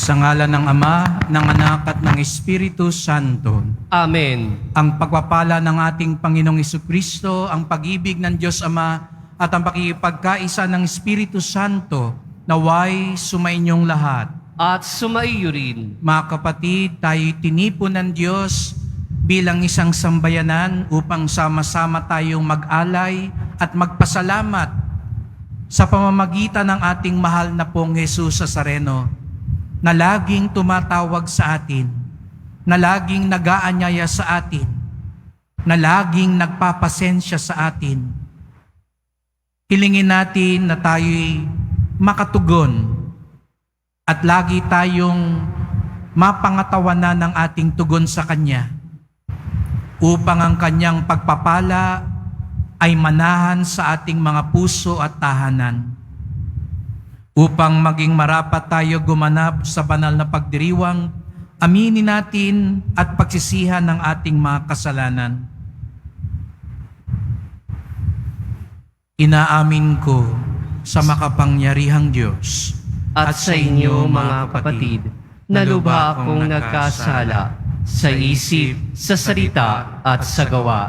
Sa ngalan ng Ama, ng Anak at ng Espiritu Santo. Amen. Ang pagpapala ng ating Panginoong Jesucristo, ang pag-ibig ng Diyos Ama at ang pakikipagkaisa ng Espiritu Santo naway sumainyong lahat. At sumaiyo rin. Mga kapatid, tayo'y tinipon ng Diyos bilang isang sambayanan upang sama-sama tayong mag-alay at magpasalamat sa pamamagitan ng ating mahal na pong Jesus Nazareno, na laging tumatawag sa atin, na laging nag-aanyaya sa atin, na laging nagpapasensya sa atin. Hilingin natin na tayo'y makatugon at lagi tayong mapangatawanan ng ating tugon sa Kanya upang ang Kanyang pagpapala ay manahan sa ating mga puso at tahanan. Upang maging marapat tayo gumanap sa banal na pagdiriwang, aminin natin at pagsisihan ng ating mga kasalanan. Inaamin ko sa makapangyarihang Diyos At sa inyo, mga kapatid, na lubha akong nagkasala sa isip, sa salita at sa gawa,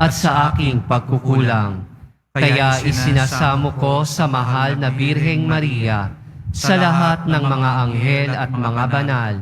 at sa aking pagkukulang. Kaya isinasamo ko sa mahal na Birheng Maria, sa lahat ng mga anghel at mga banal,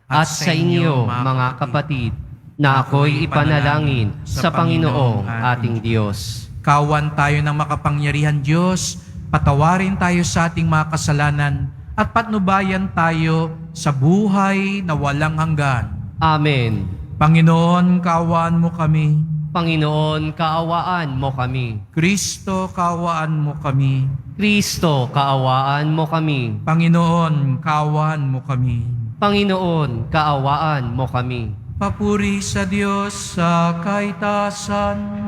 at sa inyo, mga kapatid, na ako'y ipanalangin sa Panginoong ating Diyos. Kawan tayo ng makapangyarihan Diyos, patawarin tayo sa ating mga kasalanan, at patnubayan tayo sa buhay na walang hanggan. Amen. Panginoon, kaawaan mo kami. Panginoon, kaawaan mo kami. Kristo, kaawaan mo kami. Kristo, kaawaan mo kami. Panginoon, kaawaan mo kami. Panginoon, kaawaan mo kami. Papuri sa Diyos sa kaitasan.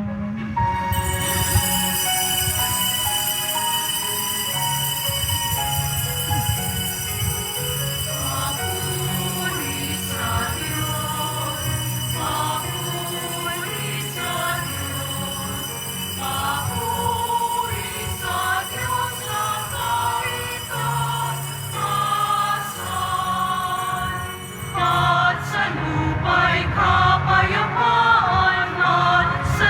At sa lupa'y kapayapaan, at sa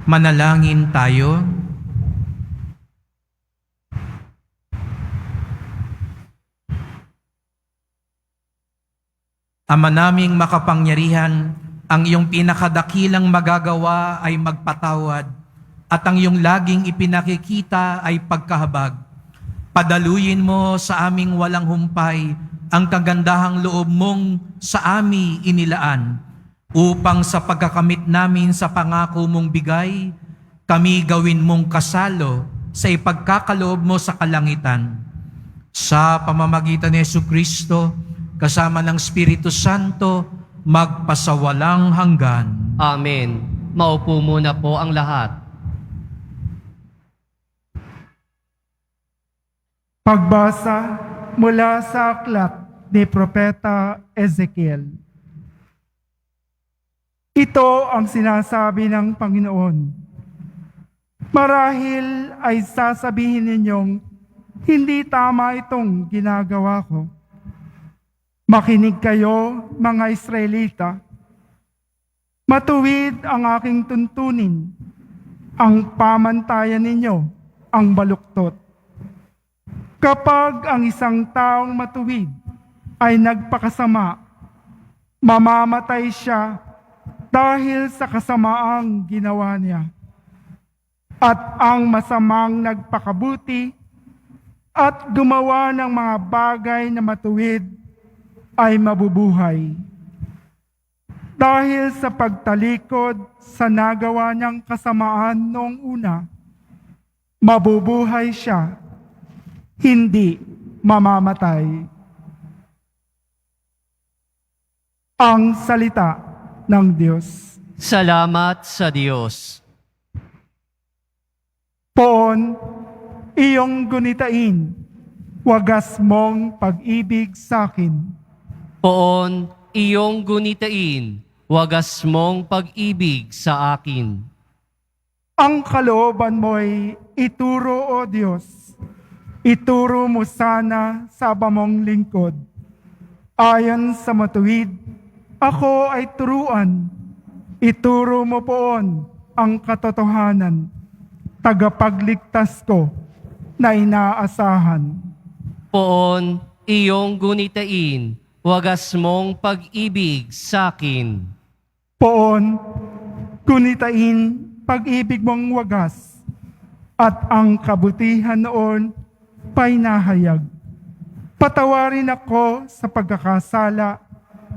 Manalangin tayo. Ama naming makapangyarihan, ang iyong pinakadakilang magagawa ay magpatawad at ang iyong laging ipinakikita ay pagkahabag. Padaluyin mo sa aming walang humpay ang kagandahang loob mong sa amin inilaan upang sa pagkakamit namin sa pangako mong bigay, kami gawin mong kasalo sa ipagkakaloob mo sa kalangitan. Sa pamamagitan ni Jesucristo, kasama ng Espiritu Santo, magpasawalang hanggan. Amen. Maupo muna po ang lahat. Pagbasa mula sa aklat ni Propeta Ezekiel. Ito ang sinasabi ng Panginoon. Marahil ay sasabihin ninyong, hindi tama itong ginagawa ko. Makinig kayo, mga Israelita. Matuwid ang aking tuntunin. Ang pamantayan ninyo, ang baluktot. Kapag ang isang taong matuwid ay nagpakasama, mamamatay siya dahil sa kasamaang ginawa niya. At ang masamang nagpakabuti at gumawa ng mga bagay na matuwid ay mabubuhay. Dahil sa pagtalikod sa nagawa niyang kasamaan noong una, mabubuhay siya, hindi mamamatay. Ang salita ng Diyos. Salamat sa Diyos. Poon, iyong gunitain, wagas mong pag-ibig sa akin. Poon, iyong gunitain, wagas mong pag-ibig sa akin. Ang kalooban mo'y ituro, O Diyos. Ituro mo sana sa bamong lingkod. Ayon sa matuwid, ako ay turuan. Ituro mo poon ang katotohanan. Tagapagligtas ko na inaasahan. Poon, iyong gunitain, wagas mong pag-ibig sa akin. Poon, gunitain pag-ibig mong wagas, at ang kabutihan noon pa'y nahayag. Patawarin ako sa pagkakasala,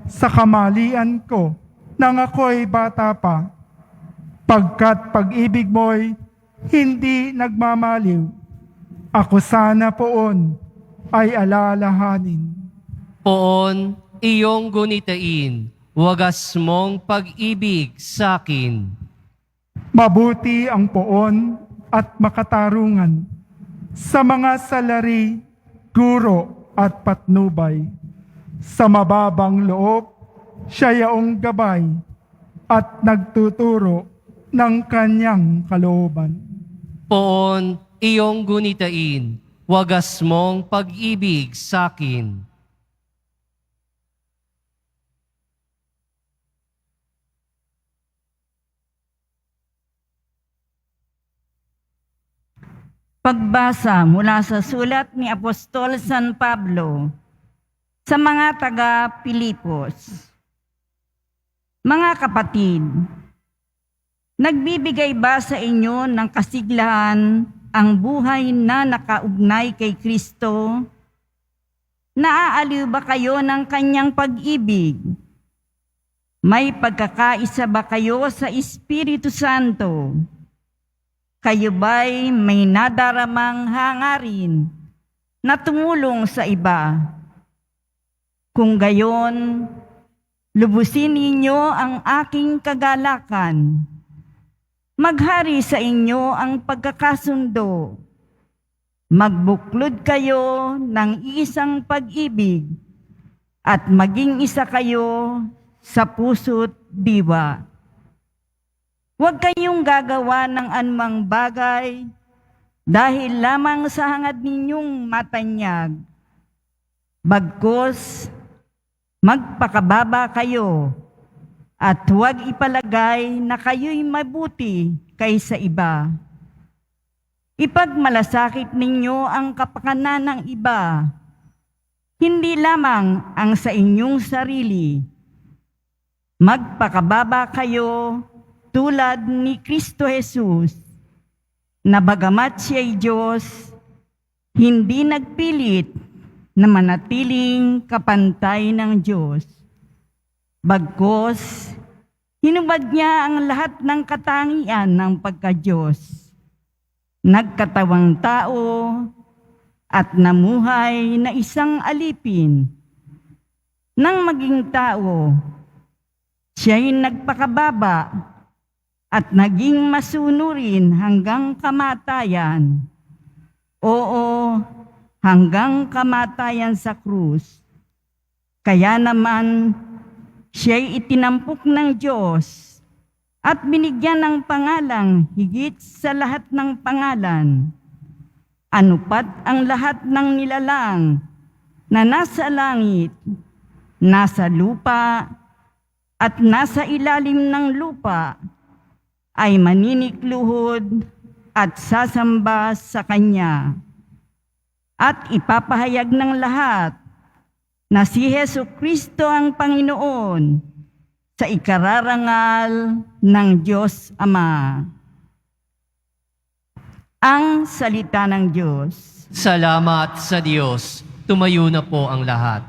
sa kamalian ko, nang ako'y bata pa, pagkat pag-ibig mo'y hindi nagmamaliw. Ako sana poon ay alalahanin. Poon, iyong gunitain, wagas mong pag-ibig sa akin. Mabuti ang poon at makatarungan sa mga salari, guro at patnubay. Sa mababang loob, siya yaong gabay at nagtuturo ng kanyang kalooban. Poon, iyong gunitain, wagas mong pag-ibig sa akin. Pagbasa mula sa sulat ni Apostol San Pablo sa mga taga-Pilipos. Mga kapatid, nagbibigay ba sa inyo ng kasiglahan ang buhay na nakaugnay kay Kristo? Naaaliw ba kayo ng kanyang pag-ibig? May pagkakaisa ba kayo sa Espiritu Santo? Kayo ba'y may nadaramang hangarin na tumulong sa iba? Kung gayon, lubusin ninyo ang aking kagalakan. Maghari sa inyo ang pagkakasundo. Magbuklod kayo ng isang pag-ibig at maging isa kayo sa puso't diwa. Huwag kayong gagawa ng anumang bagay dahil lamang sa hangad ninyong matanyag. Bagkus, magpakababa kayo at huwag ipalagay na kayo'y mabuti kaysa iba. Ipagmalasakit ninyo ang kapakanan ng iba, hindi lamang ang sa inyong sarili. Magpakababa kayo tulad ni Kristo Jesus, na bagamat siya'y Diyos, hindi nagpilit na manatiling kapantay ng Diyos. Bagkus, hinubad niya ang lahat ng katangian ng pagka-Diyos. Nagkatawang tao at namuhay na isang alipin. Nang maging tao, siya'y nagpakababa at naging masunurin hanggang kamatayan. Oo, hanggang kamatayan sa krus. Kaya naman, siya'y itinampok ng Diyos at binigyan ng pangalang higit sa lahat ng pangalan. Anupat ang lahat ng nilalang na nasa langit, nasa lupa, at nasa ilalim ng lupa ay maninikluhod at sasamba sa Kanya. At ipapahayag ng lahat na si Jesucristo ang Panginoon sa ikararangal ng Diyos Ama. Ang salita ng Diyos. Salamat sa Diyos. Tumayo na po ang lahat.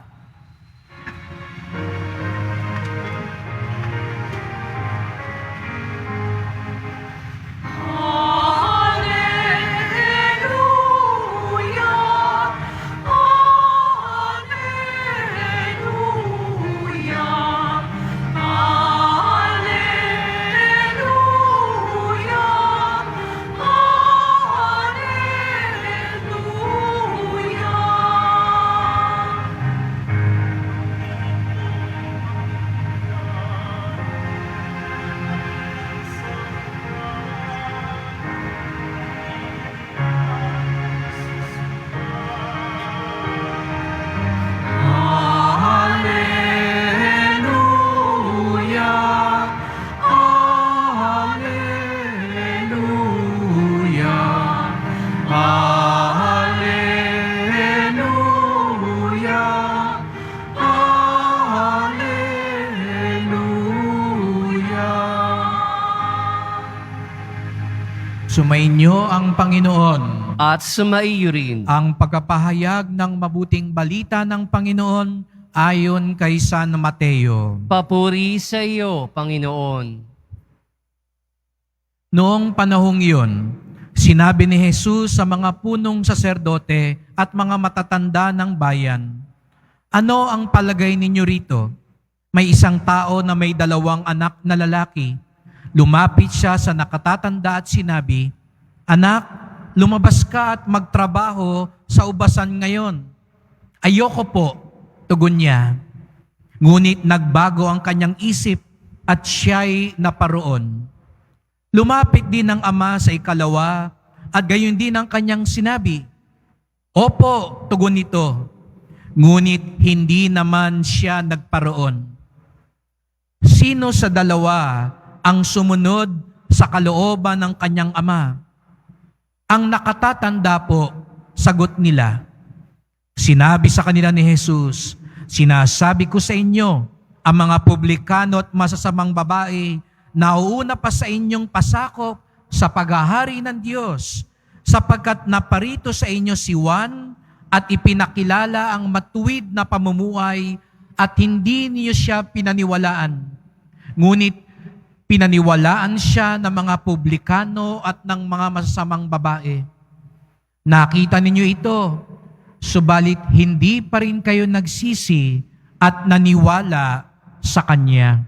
Sumainyo ang Panginoon. At sumaiyo rin. Ang pagpapahayag ng mabuting balita ng Panginoon ayon kay San Mateo. Papuri sa iyo, Panginoon. Noong panahong iyon, sinabi ni Jesus sa mga punong saserdote at mga matatanda ng bayan, "Ano ang palagay ninyo rito? May isang tao na may 2 anak na lalaki. Lumapit siya sa nakatatanda at sinabi, 'Anak, lumabas ka at magtrabaho sa ubasan ngayon.' 'Ayoko po,' tugon niya. Ngunit nagbago ang kanyang isip at siya'y naparoon. Lumapit din ang ama sa ikalawa at gayon din ang kanyang sinabi. 'Opo,' tugon nito. Ngunit hindi naman siya nagparoon. Sino sa 2 ang sumunod sa kalooban ng kanyang ama? Ang nakatatanda po, sagot nila. Sinabi sa kanila ni Jesus, "Sinasabi ko sa inyo, ang mga publikano at masasamang babae nauuna pa sa inyong pasakop sa paghahari ng Diyos, sapagkat naparito sa inyo si Juan at ipinakilala ang matuwid na pamumuhay at hindi niyo siya pinaniwalaan. Ngunit pinaniwalaan siya ng mga publikano at ng mga masasamang babae. Nakita ninyo ito, subalit hindi pa rin kayo nagsisi at naniwala sa Kanya."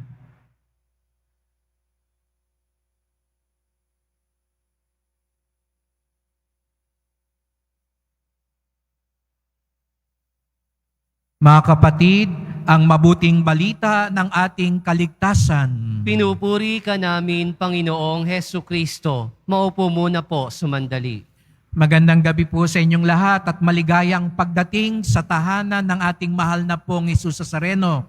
Mga kapatid, ang mabuting balita ng ating kaligtasan. Pinupuri ka namin, Panginoong Hesukristo. Maupo muna po, sumandali. Magandang gabi po sa inyong lahat at maligayang pagdating sa tahanan ng ating mahal na pong Jesus Nazareno.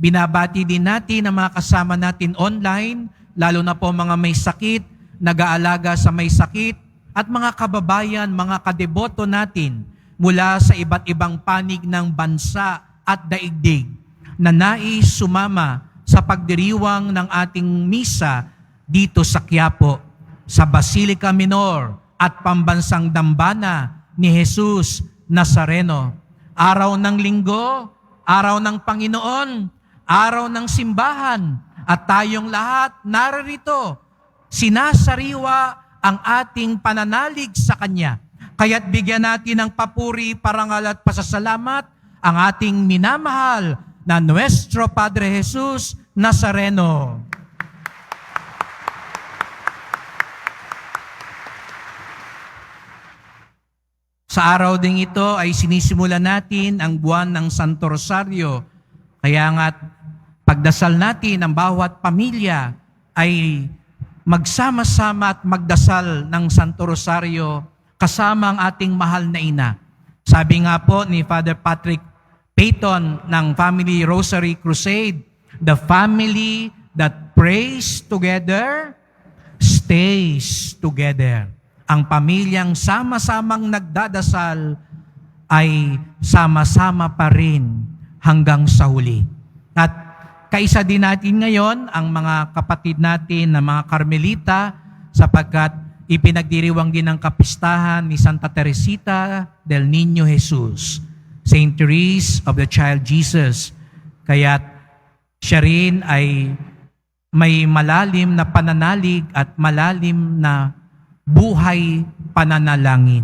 Binabati din natin ang mga kasama natin online, lalo na po mga may sakit, nag-aalaga sa may sakit, at mga kababayan, mga kadeboto natin mula sa iba't ibang panig ng bansa at daigdig na nais sumama sa pagdiriwang ng ating misa dito sa Quiapo, sa Basilica Minor at Pambansang Dambana ni Jesus Nazareno. Araw ng Linggo, araw ng Panginoon, araw ng simbahan, at tayong lahat naririto, sinasariwa ang ating pananalig sa Kanya. Kaya't bigyan natin ng papuri, parangal at pasasalamat ang ating minamahal na Nuestro Padre Jesus Nazareno. Sa araw ding ito ay sinisimula natin ang buwan ng Santo Rosario. Kaya nga't pagdasal natin ang bawat pamilya ay magsama-sama at magdasal ng Santo Rosario kasama ang ating mahal na ina. Sabi nga po ni Father Patrick Peyton ng Family Rosary Crusade, the family that prays together stays together. Ang pamilyang sama-samang nagdadasal ay sama-sama pa rin hanggang sa huli. At kaisa din natin ngayon ang mga kapatid natin na mga Karmelita sapagkat ipinagdiriwang din ang kapistahan ni Santa Teresita del Niño Jesus, Saint Therese of the Child Jesus. Kaya't siya rin ay may malalim na pananalig at malalim na buhay pananalangin.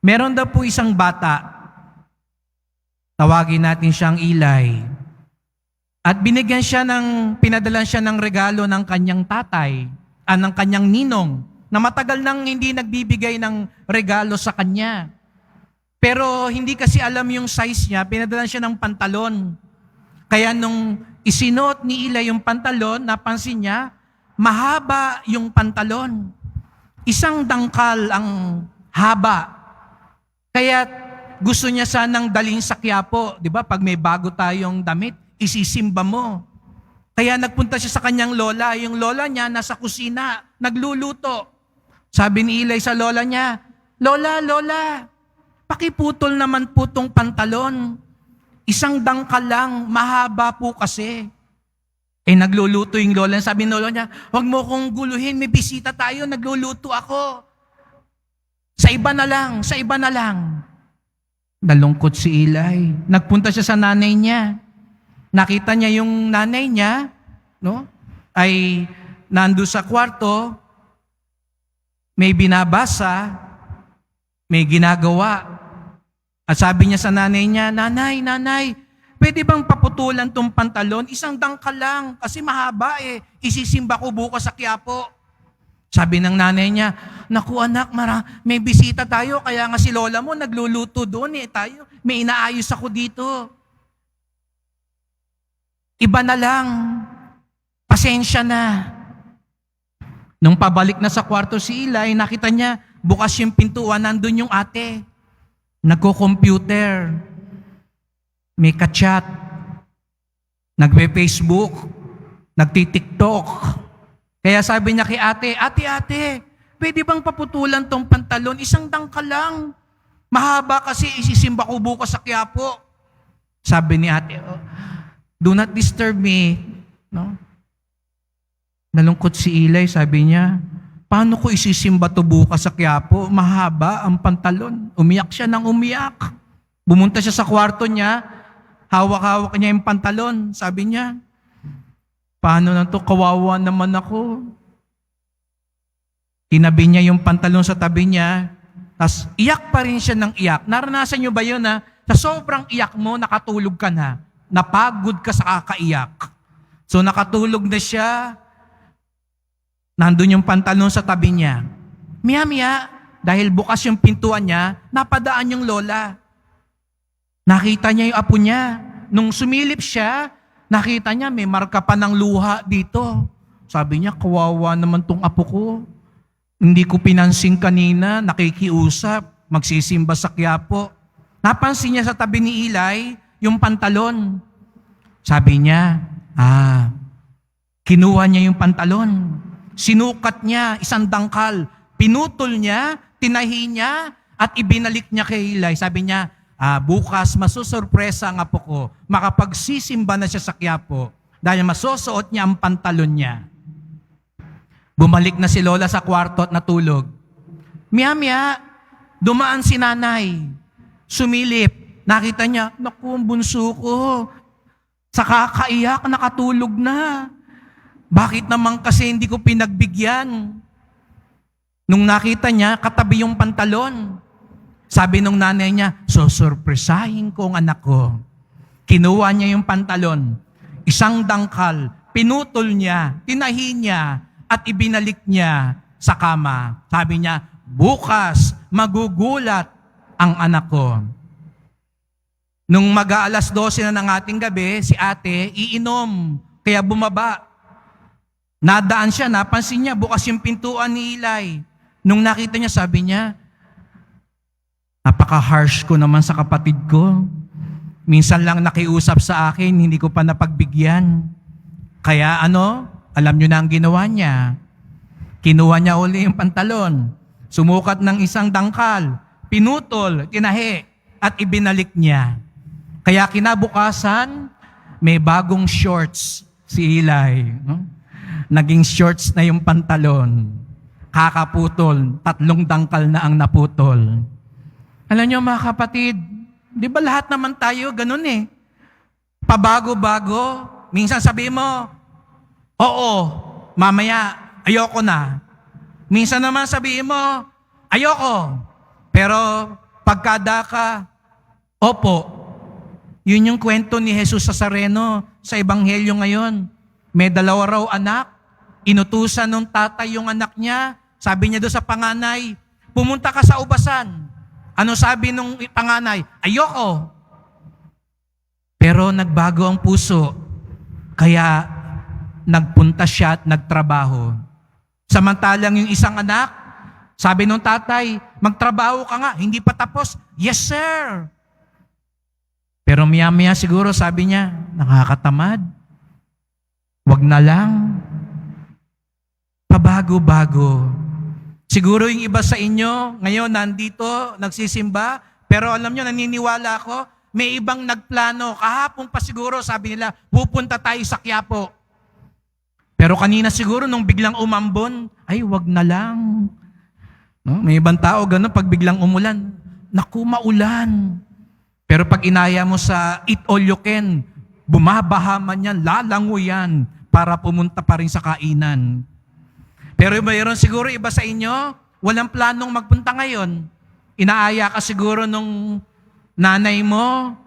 Meron daw po isang bata, tawagin natin siyang Eli, at pinadalan siya ng regalo ng kanyang tatay, ng kanyang ninong, na matagal nang hindi nagbibigay ng regalo sa kanya. Pero hindi kasi alam yung size niya, pinadalan siya ng pantalon. Kaya nung isinuot ni Eli yung pantalon, napansin niya, mahaba yung pantalon. Isang dangkal ang haba. Kaya gusto niya sanang dalhin sa Quiapo. Di ba? Pag may bago tayong damit, isisimba mo. Kaya nagpunta siya sa kanyang lola. Yung lola niya nasa kusina, nagluluto. Sabi ni Eli sa lola niya, Lola, pakiputol naman po tong pantalon. Isang dangkal lang, mahaba po kasi. Nagluluto yung lola. Sabi ng lola niya, huwag mo kong guluhin, may bisita tayo, nagluluto ako. Sa iba na lang. Nalungkot si Eli. Nagpunta siya sa nanay niya. Nakita niya yung nanay niya, ay nando sa kwarto, may binabasa, may ginagawa. At sabi niya sa nanay niya, Nanay, pwede bang paputulan tong pantalon? Isang dangkal lang, kasi mahaba isisimba ko bukas sa Quiapo. Sabi ng nanay niya, naku anak, may bisita tayo, kaya nga si lola mo nagluluto doon tayo. May inaayos ako dito. Iba na lang, pasensya na. Nung pabalik na sa kwarto si Eli, nakita niya, bukas yung pintuan, nandun yung ate. Nagko-computer. May ka-chat, nagpe-Facebook, nagti-TikTok. Kaya sabi niya kay ate, pwede bang paputulan tong pantalon? Isang dangkal lang. Mahaba kasi isisimba ko bukas sa Quiapo. Sabi ni ate, do not disturb me. Nalungkot si Eli, sabi niya, paano ko isisimba to bukas sa Quiapo? Mahaba ang pantalon. Umiyak siya ng umiyak. Bumunta siya sa kwarto niya, hawak-hawak niya yung pantalon. Sabi niya, paano na to? Kawawa naman ako. Tinabi niya yung pantalon sa tabi niya, tas iyak pa rin siya ng iyak. Naranasan niyo ba yun sa sobrang iyak mo, nakatulog ka na, napagod ka sa kakaiyak. So nakatulog na siya, nandun yung pantalon sa tabi niya. Maya-maya, dahil bukas yung pintuan niya, napadaan yung lola. Nakita niya yung apo niya. Nung sumilip siya, nakita niya may marka pa ng luha dito. Sabi niya, kawawa naman tong apo ko. Hindi ko pinansin kanina, nakikiusap, magsisimba sa Quiapo. Napansin niya sa tabi ni Eli yung pantalon. Sabi niya, kinuha niya yung pantalon. Sinukat niya, isang dangkal. Pinutol niya, tinahi niya, at ibinalik niya kay Eli. Sabi niya, bukas masusurpresa ang apo ko. Makapagsisimba na siya sa Quiapo dahil masusuot niya ang pantalon niya. Bumalik na si Lola sa kwarto at natulog. Maya-maya, dumaan si nanay. Sumilip. Nakita niya, naku, ang bunso ko. Sa kakaiyak, nakatulog na. Bakit naman kasi hindi ko pinagbigyan? Nung nakita niya, katabi yung pantalon. Sabi nung nanay niya, susurpresahin ko ang anak ko. Kinuha niya yung pantalon, isang dangkal, pinutol niya, tinahi niya, at ibinalik niya sa kama. Sabi niya, bukas magugulat ang anak ko. Nung mag-aalas 12 na ng ating gabi, si ate iinom, kaya bumaba. Nadaan siya, napansin niya, bukas yung pintuan ni Eli. Nung nakita niya, sabi niya, napaka-harsh ko naman sa kapatid ko. Minsan lang nakiusap sa akin, hindi ko pa napagbigyan. Kaya alam niyo na ang ginawa niya. Kinuha niya uli yung pantalon, sumukat ng isang dangkal, pinutol, tinahi, at ibinalik niya. Kaya kinabukasan, may bagong shorts si Eli. Naging shorts na yung pantalon. Kakaputol, 3 dangkal na ang naputol. Alam niyo mga kapatid, di ba lahat naman tayo ganun eh? Pabago-bago. Minsan sabi mo, oo, mamaya, ayoko na. Minsan naman sabihin mo, ayoko. Pero pagkada ka, opo. Yun yung kwento ni Jesus Nazareno sa Ebanghelyo ngayon. May 2 raw anak, inutusan ng tatay yung anak niya. Sabi niya doon sa panganay, pumunta ka sa ubasan. Ano sabi nung panganay? Ayoko. Pero nagbago ang puso. Kaya nagpunta siya at nagtrabaho. Samantalang yung isang anak, sabi nung tatay, magtrabaho ka nga, hindi pa tapos. Yes, sir. Pero maya-maya siguro sabi niya, nakakatamad. Wag na lang. Pabago-bago. Siguro yung iba sa inyo, ngayon nandito, nagsisimba, pero alam nyo, naniniwala ako, may ibang nagplano. Kahapon pa siguro, sabi nila, pupunta tayo sa Quiapo. Pero kanina siguro, nung biglang umambon, ay, wag na lang. No? May ibang tao, gano'n, pag biglang umulan, naku, maulan. Pero pag inaya mo sa eat all you can, bumabaha man yan, lalango yan, para pumunta pa rin sa kainan. Pero mayroon siguro iba sa inyo, walang planong magpunta ngayon. Inaaya ka siguro nung nanay mo.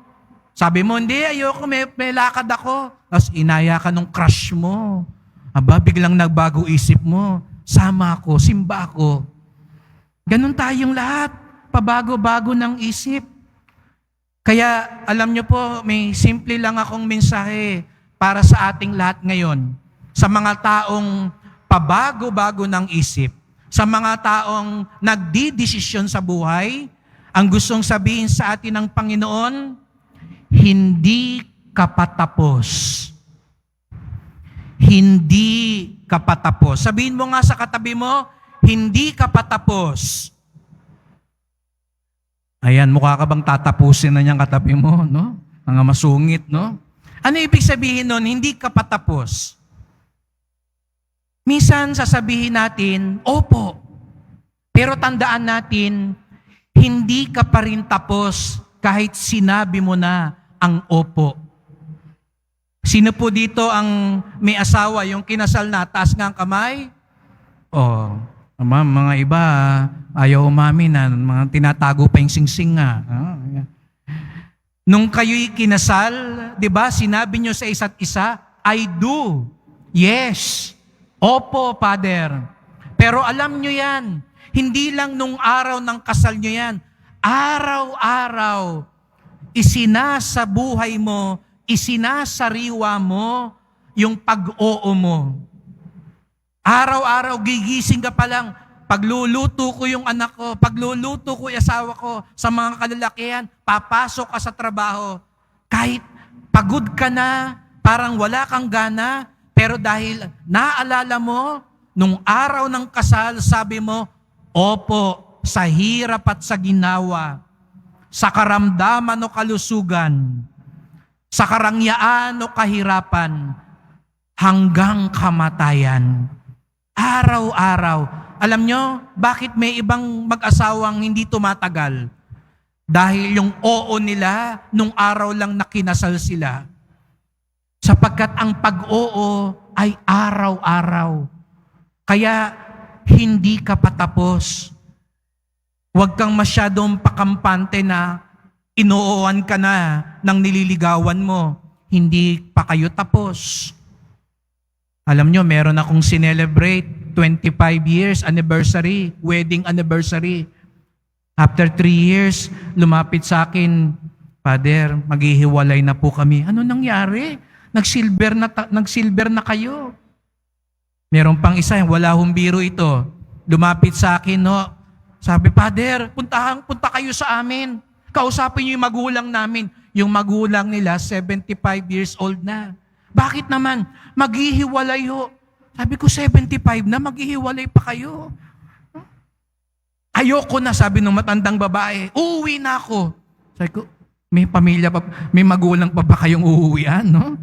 Sabi mo, hindi, ayoko, may lakad ako. Tapos inaya ka nung crush mo. Aba, biglang nagbago isip mo. Sama ako, simba ako. Ganun tayong lahat. Pabago-bago ng isip. Kaya, alam nyo po, may simple lang akong mensahe para sa ating lahat ngayon. Sa mga taong pabago-bago ng isip, sa mga taong nagdidesisyon sa buhay, ang gustong sabihin sa atin ng Panginoon, hindi ka patapos. Hindi ka patapos. Sabihin mo nga sa katabi mo, hindi ka patapos. Ayan, mukha ka bang tatapusin na niyang katabi mo, no? Mga masungit, no? Ano ibig sabihin nun? Hindi ka patapos. Minsan sasabihin natin, opo. Pero tandaan natin, hindi ka pa rin tapos kahit sinabi mo na ang opo. Sino po dito ang may asawa, yung kinasal na, taas nga ang kamay? Oh, mga iba, ayaw umamin na, mga tinatago pa yung singsing nga. Nung kayo'y kinasal, di ba, sinabi nyo sa isa't isa, I do. Yes. Opo, Father. Pero alam nyo yan, hindi lang nung araw ng kasal nyo yan. Araw-araw, isinasa buhay mo, isinasariwa mo yung pag-oo mo. Araw-araw, gigising ka pa lang, pagluluto ko yung anak ko, pagluluto ko yung asawa ko, sa mga kalalakihan, papasok ka sa trabaho. Kahit pagod ka na, parang wala kang gana, pero dahil naalala mo, nung araw ng kasal, sabi mo, opo, sa hirap at sa ginawa, sa karamdaman o kalusugan, sa karangyaan o kahirapan, hanggang kamatayan. Araw-araw. Alam nyo, bakit may ibang mag-asawang hindi tumatagal? Dahil yung oo nila, nung araw lang na kinasal sila. Sapagkat ang pag-oo ay araw-araw. Kaya hindi ka patapos. Huwag kang masyadong pakampante na inooan ka na ng nililigawan mo. Hindi pa kayo tapos. Alam nyo, meron akong sinelebrate 25 years anniversary, wedding anniversary. After 3 years, lumapit sa akin, Father, maghihiwalay na po kami. Ano nangyari? Nag-silver na kayo. Meron pang isa, wala hong biro ito. Lumapit sa akin, no? Sabi, Father, punta kayo sa amin. Kausapin niyo yung magulang namin. Yung magulang nila, 75 years old na. Bakit naman? Maghihiwalay ho. Sabi ko, 75 na, maghihiwalay pa kayo. Ayoko na, sabi ng matandang babae. Uuwi na ako. Sabi ko, may pamilya pa, may magulang pa ba kayong uuwian, no?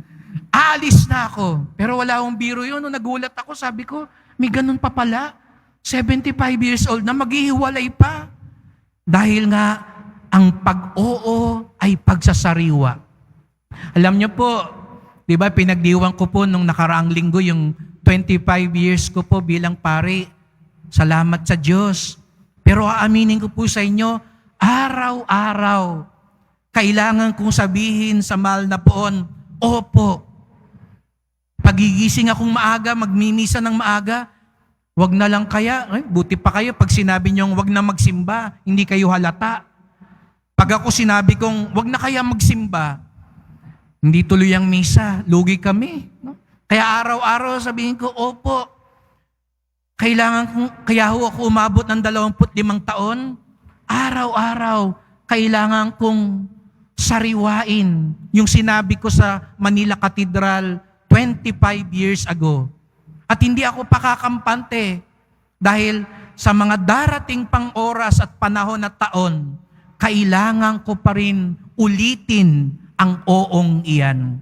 Aalis na ako. Pero wala akong biro yun. Nung nagulat ako, sabi ko, may ganun pa pala. 75 years old na, maghihiwalay pa. Dahil nga, ang pag-oo ay pagsasariwa. Alam niyo po, di ba, pinagdiwang ko po nung nakaraang linggo, yung 25 years ko po bilang pari. Salamat sa Diyos. Pero aaminin ko po sa inyo, araw-araw, kailangan kong sabihin sa mahal na poon, opo. Pagigising akong maaga, magmimisa ng maaga, wag na lang kaya, buti pa kayo pag sinabi niyong wag na magsimba, hindi kayo halata. Pag ako sinabi kong wag na kaya magsimba, hindi tuloy ang misa, lugi kami. No? Kaya araw-araw sabihin ko, opo, kaya ho ako umabot ng 25 taon, araw-araw, kailangan kong sariwain yung sinabi ko sa Manila Cathedral 25 years ago. At hindi ako pakakampante dahil sa mga darating pang oras at panahon at taon, kailangan ko pa rin ulitin ang oong iyan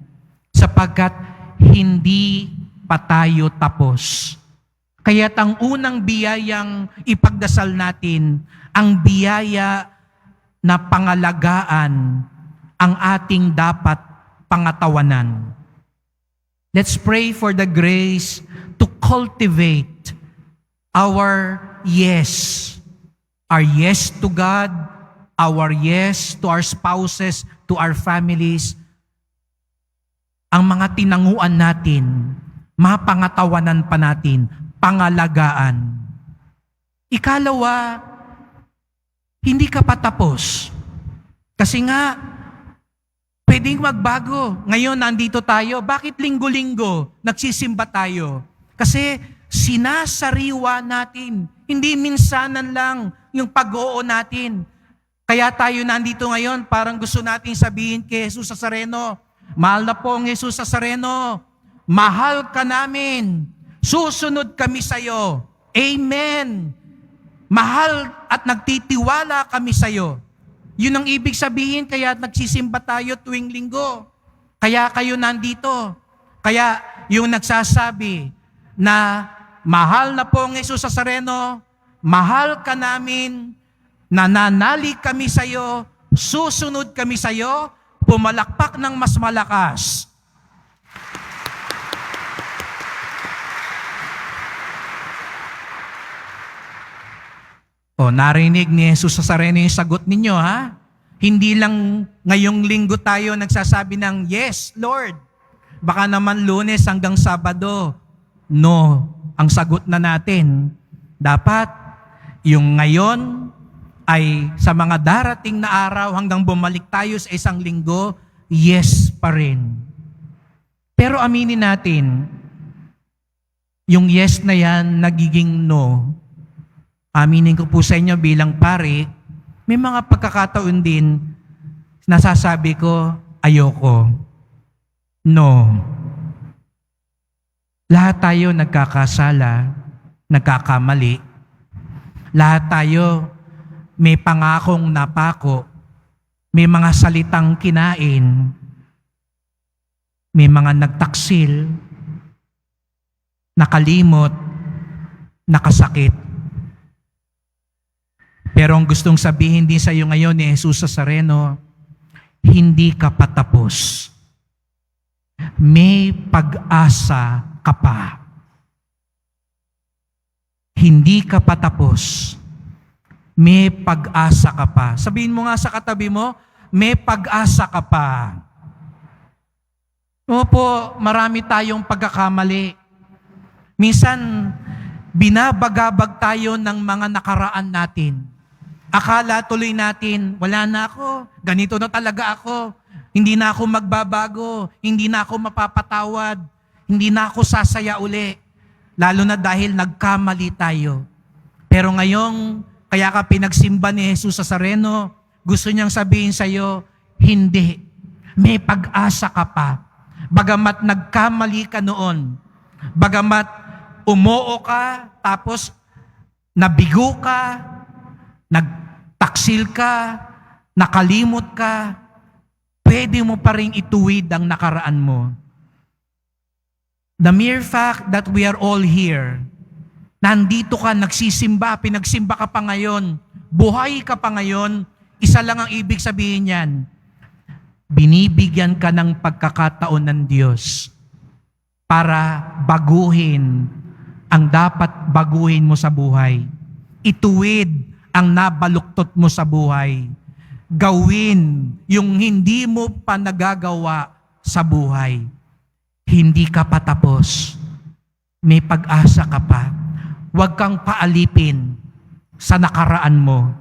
sapagkat hindi pa tayo tapos. Kaya't ang unang biyayang ipagdasal natin, ang biyaya na pangalagaan ang ating dapat pangatawanan. Let's pray for the grace to cultivate our yes. Our yes to God, our yes to our spouses, to our families. Ang mga tinanguan natin, mapangatawanan pa natin, pangalagaan. Ikalawa, hindi ka patapos. Kasi nga, pwedeng magbago. Ngayon, nandito tayo. Bakit linggo-linggo nagsisimba tayo? Kasi sinasariwa natin. Hindi minsanan lang yung pag-oo natin. Kaya tayo nandito ngayon, parang gusto natin sabihin kay Jesus Nazareno, mahal na pong Jesus Nazareno, mahal ka namin. Susunod kami sa iyo. Amen. Mahal at nagtitiwala kami sa iyo. Yun ang ibig sabihin, kaya nagsisimba tayo tuwing linggo. Kaya kayo nandito. Kaya yung nagsasabi na mahal na pong Jesus Nazareno, mahal ka namin, nananalig kami sa iyo, susunod kami sa iyo, pumalakpak ng mas malakas. O, narinig ni Jesus Nazareno yung sagot ninyo, ha? Hindi lang ngayong linggo tayo nagsasabi ng, yes, Lord. Baka naman Lunes hanggang Sabado. No, ang sagot na natin. Dapat, yung ngayon ay sa mga darating na araw hanggang bumalik tayo sa isang linggo, yes pa rin. Pero aminin natin, yung yes na yan nagiging no. Aminin ko po sa inyo bilang pari, may mga pagkakataon din nasasabi ko, ayoko. No. Lahat tayo nagkakasala, nagkakamali. Lahat tayo may pangakong napako, may mga salitang kinain, may mga nagtaksil, nakalimot, nakasakit. Pero ang gustong sabihin din sa iyo ngayon ni Jesus Nazareno, hindi ka patapos. May pag-asa ka pa. Hindi ka patapos. May pag-asa ka pa. Sabihin mo nga sa katabi mo, may pag-asa ka pa. Opo, marami tayong pagkakamali. Minsan, binabagabag tayo ng mga nakaraan natin. Akala tuloy natin, wala na ako, ganito na talaga ako, hindi na ako magbabago, hindi na ako mapapatawad, hindi na ako sasaya uli. Lalo na dahil nagkamali tayo. Pero ngayong, kaya ka pinagsimba ni Jesus Nazareno, gusto niyang sabihin sa iyo, hindi. May pag-asa ka pa. Bagamat nagkamali ka noon, bagamat umoo ka, tapos nabigo ka, nagtaksil ka, nakalimot ka, pwede mo pa rin ituwid ang nakaraan mo. The mere fact that we are all here, nandito ka, nagsisimba, pinagsimba ka pa ngayon, buhay ka pa ngayon, isa lang ang ibig sabihin yan. Binibigyan ka ng pagkakataon ng Diyos para baguhin ang dapat baguhin mo sa buhay. Ituwid ang nabaluktot mo sa buhay. Gawin yung hindi mo pa nagagawa sa buhay. Hindi ka pa tapos. May pag-asa ka pa. Huwag kang paalipin sa nakaraan mo.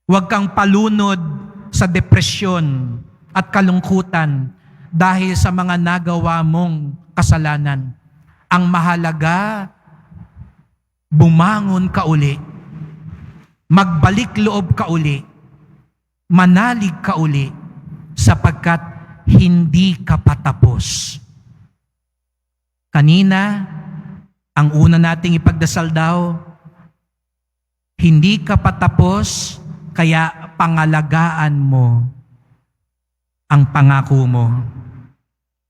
Huwag kang palunod sa depresyon at kalungkutan dahil sa mga nagawa mong kasalanan. Ang mahalaga, bumangon ka uli. Magbalik loob ka uli. Manalig ka uli sapagkat hindi ka patapos. Kanina, ang una nating ipagdasal daw, hindi ka patapos, kaya pangalagaan mo ang pangako mo.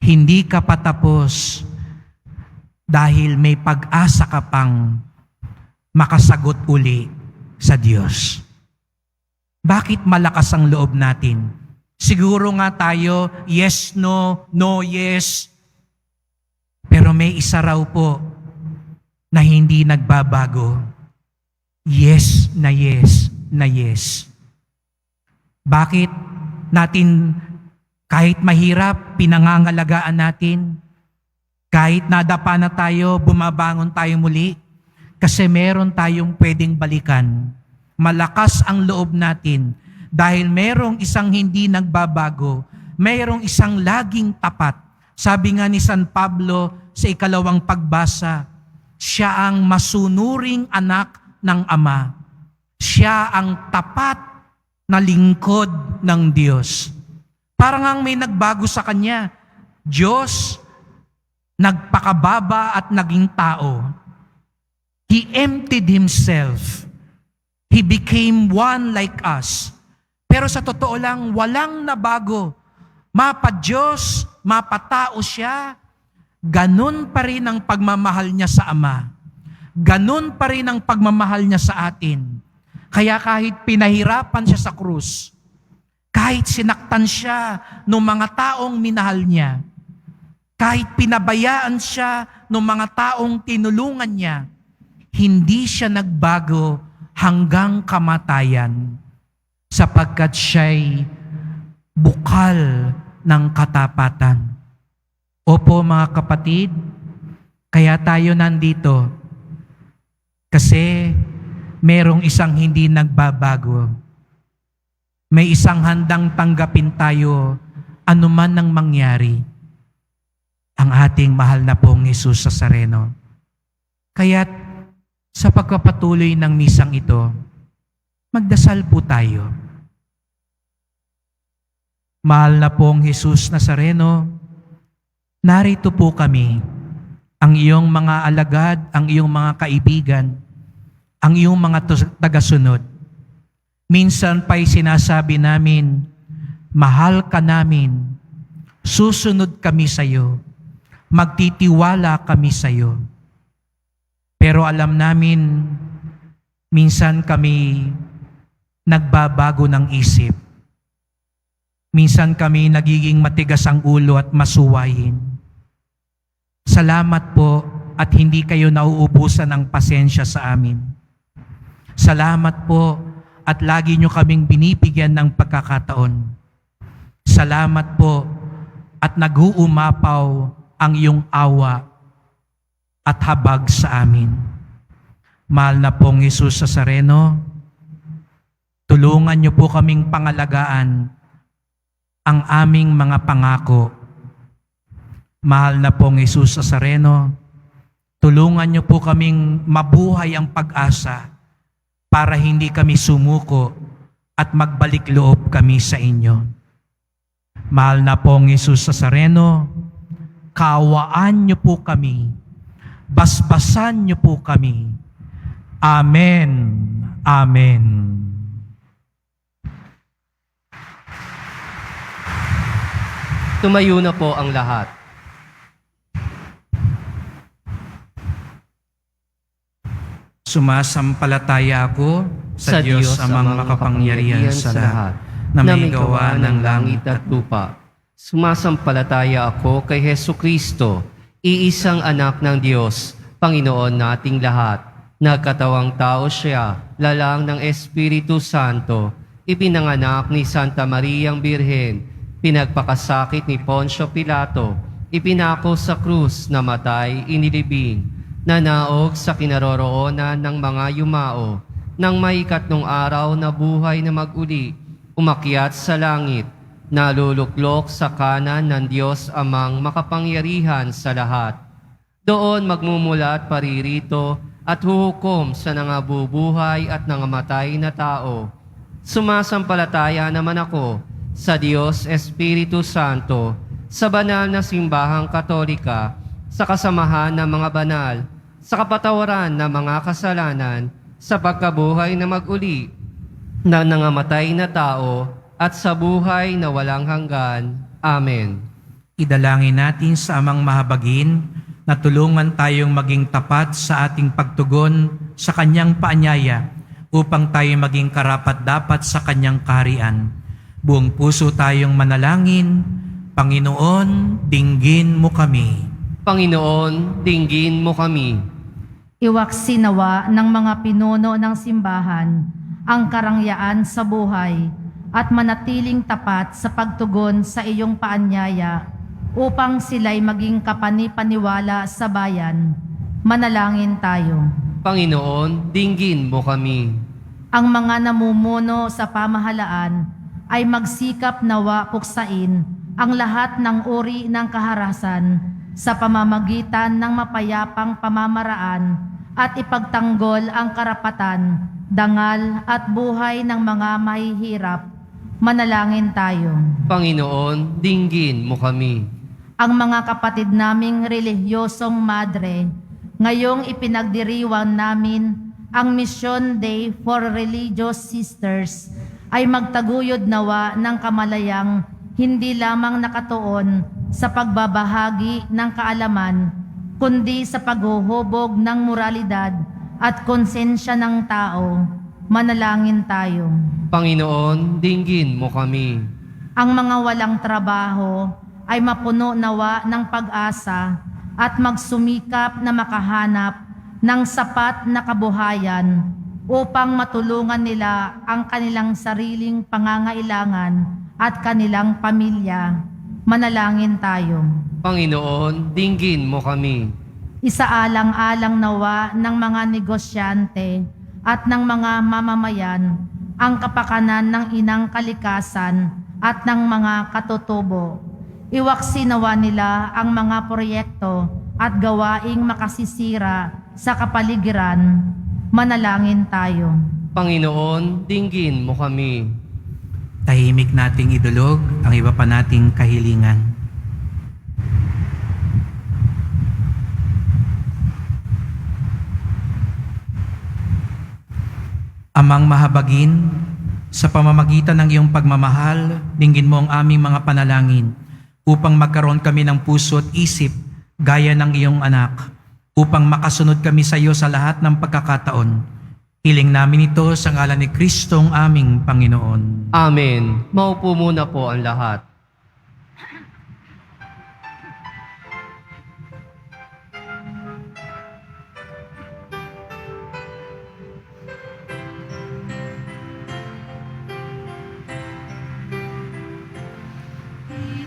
Hindi ka patapos dahil may pag-asa ka pang makasagot uli sa Diyos. Bakit malakas ang loob natin? Siguro nga tayo, yes, no, no, yes. Pero may isa raw po na hindi nagbabago. Yes na yes na yes. Bakit natin kahit mahirap, pinangangalagaan natin? Kahit nadapa na tayo, bumabangon tayo muli? Kasi meron tayong pwedeng balikan. Malakas ang loob natin dahil merong isang hindi nagbabago, merong isang laging tapat. Sabi nga ni San Pablo sa ikalawang pagbasa, siya ang masunuring anak ng Ama. Siya ang tapat na lingkod ng Diyos. Parang ang may nagbago sa Kanya. Diyos, nagpakababa at naging tao. He emptied Himself. He became one like us. Pero sa totoo lang, walang nabago. Mapa-Diyos, mapa-tao siya, ganun pa rin ang pagmamahal niya sa Ama. Ganun pa rin ang pagmamahal niya sa atin. Kaya kahit pinahirapan siya sa krus, kahit sinaktan siya ng mga taong minahal niya, kahit pinabayaan siya ng mga taong tinulungan niya, hindi siya nagbago hanggang kamatayan sapagkat siya'y bukal ng katapatan. Opo mga kapatid, kaya tayo nandito kasi merong isang hindi nagbabago. May isang handang tanggapin tayo anuman ang mangyari. Ang ating mahal na pong Jesus Nazareno. Kaya't sa pagpapatuloy ng misang ito, magdasal po tayo. Mahal na pong Jesus Nazareno, narito po kami, ang iyong mga alagad, ang iyong mga kaibigan, ang iyong mga tagasunod. Minsan pa'y sinasabi namin, mahal ka namin, susunod kami sa iyo, magtitiwala kami sa iyo. Pero alam namin, minsan kami nagbabago ng isip. Minsan kami nagiging matigas ang ulo at masuwayin. Salamat po at hindi kayo nauubusan ng pasensya sa amin. Salamat po at lagi nyo kaming binibigyan ng pagkakataon. Salamat po at nag-uumapaw ang iyong awa at habag sa amin. Mahal na pong Jesus Nazareno, tulungan niyo po kaming pangalagaan ang aming mga pangako. Mahal na pong Jesus Nazareno, tulungan niyo po kaming mabuhay ang pag-asa para hindi kami sumuko at magbalik loob kami sa inyo. Mahal na pong Jesus Nazareno, kaawaan niyo po kami, basbasan niyo po kami. Amen. Amen. Tumayo na po ang lahat. Sumasampalataya ako sa Diyos amang makapangyarihan sa lahat, na may gawa ng langit at lupa. Sumasampalataya ako kay Hesukristo, iisang anak ng Diyos, Panginoon nating lahat. Nagkatawang tao siya, lalang ng Espiritu Santo, ipinanganak ni Santa Mariang Birhen, pinagpakasakit ni Poncio Pilato, ipinako sa krus, namatay, inilibing, nanaog sa kinaroroonan ng mga yumao, nang may ikatlong araw na buhay na mag-uli, umakyat sa langit, naluluklok sa kanan ng Diyos amang makapangyarihan sa lahat. Doon magmumula at paririto at huhukom sa nangabubuhay at nangamatay na tao. Sumasampalataya naman ako sa Diyos Espiritu Santo, sa banal na simbahang Katolika, sa kasamahan ng mga banal, sa kapatawaran ng mga kasalanan, sa pagkabuhay na mag-uli, na nangamatay na tao, at sa buhay na walang hanggan. Amen. Idalangin natin sa amang mahabagin na tulungan tayong maging tapat sa ating pagtugon sa kanyang paanyaya upang tayo maging karapat-dapat sa kanyang kaharian. Buong puso tayong manalangin. Panginoon, dinggin mo kami. Panginoon, dinggin mo kami. Iwaksi nawa ng mga pinuno ng simbahan ang karangyaan sa buhay at manatiling tapat sa pagtugon sa iyong paanyaya upang sila'y maging kapani-paniwala sa bayan. Manalangin tayo. Panginoon, dinggin mo kami. Ang mga namumuno sa pamahalaan ay magsikap nawa puksain ang lahat ng uri ng kaharasan sa pamamagitan ng mapayapang pamamaraan at ipagtanggol ang karapatan, dangal at buhay ng mga mahihirap. Manalangin tayo. Panginoon, dinggin mo kami. Ang mga kapatid naming relihiyosong madre, ngayong ipinagdiriwang namin ang Mission Day for Religious Sisters, ay magtaguyod nawa ng kamalayang hindi lamang nakatuon sa pagbabahagi ng kaalaman, kundi sa paghuhubog ng moralidad at konsensya ng tao. Manalangin tayo. Panginoon, dinggin mo kami. Ang mga walang trabaho ay mapuno nawa ng pag-asa at magsumikap na makahanap ng sapat na kabuhayan upang matulungan nila ang kanilang sariling pangangailangan at kanilang pamilya. Manalangin tayo. Panginoon, dinggin mo kami. Isaalang-alang nawa ng mga negosyante at ng mga mamamayan ang kapakanan ng inang kalikasan at ng mga katutubo. Iwaksi nawa nila ang mga proyekto at gawaing makasisira sa kapaligiran. Manalangin tayo. Panginoon, dinggin mo kami. Tahimik nating idulog ang iba pa nating kahilingan. Amang mahabagin, sa pamamagitan ng iyong pagmamahal, dinggin mo ang aming mga panalangin upang magkaroon kami ng puso at isip gaya ng iyong anak, upang makasunod kami sa iyo sa lahat ng pagkakataon. Hiling namin ito sa ngalan ni Kristong aming Panginoon. Amen. Maupo muna po ang lahat.